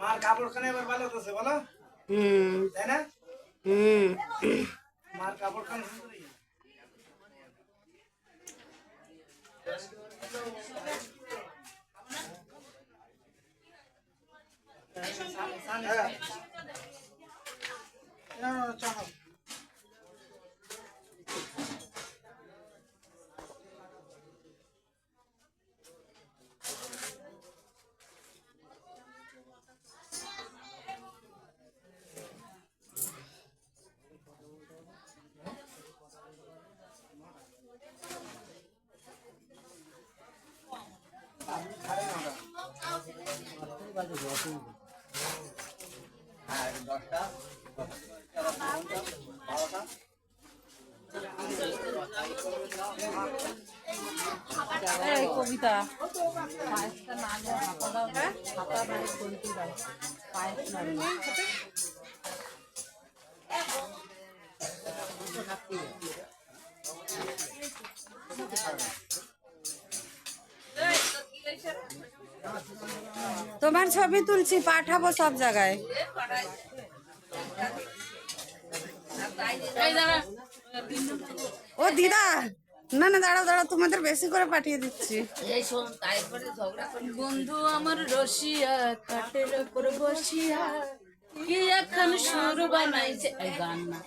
মার কাপড় খানে এবার ভালো হতেছে বলো, তাই না? মার কাপড় খানে সুন্দরই। কবিতা পায়েসটা না দেওয়া হাতা দাও, হাতা মানে কলটি দাও, পায়েস না তোমার ছবি তুলছি, পাঠাবো সব জায়গায়। ও দিদা, না না দাঁড়াও দাঁড়াও, তোমাদের বেশি করে পাঠিয়ে দিচ্ছি। বন্ধু আমার রসিয়া কাটের উপর বসিয়া কি এখন সুর বানাইছে গান না।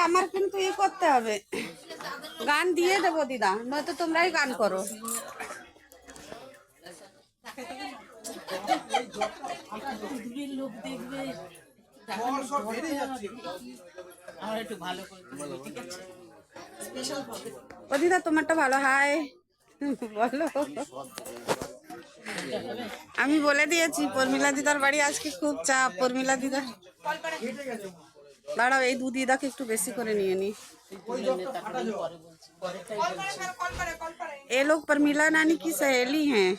আমার কিন্তু ই করতে হবে, গান দিয়ে দেবো দিদা, নয়তো তোমরাই গান করো। লোক দেখবে ও দিদা তোমারটা ভালো। হাই বলো। আমি বলে দিয়েছি পরমিলা দিদার বাড়ি আজকে খুব চাপ। পরমিলা দিদা দাঁড়াও, এই দু দিদাকে একটু বেশি করে নিয়ে নি। ये लोग परमिला नानी की सहेली हैं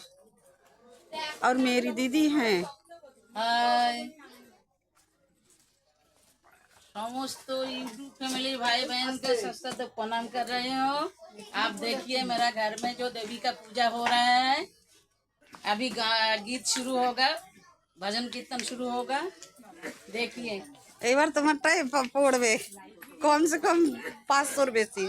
और मेरी दीदी हैं। समस्त यूट्यूब फैमिली भाई बहन के सशक्त प्रणाम कर रहे हो। आप देखिए मेरा घर में जो देवी का पूजा हो रहा है, अभी गीत शुरू होगा, भजन कीर्तन शुरू होगा, देखिए। एक बार तुम्हारा पड़े कम से कम 500 बेसी।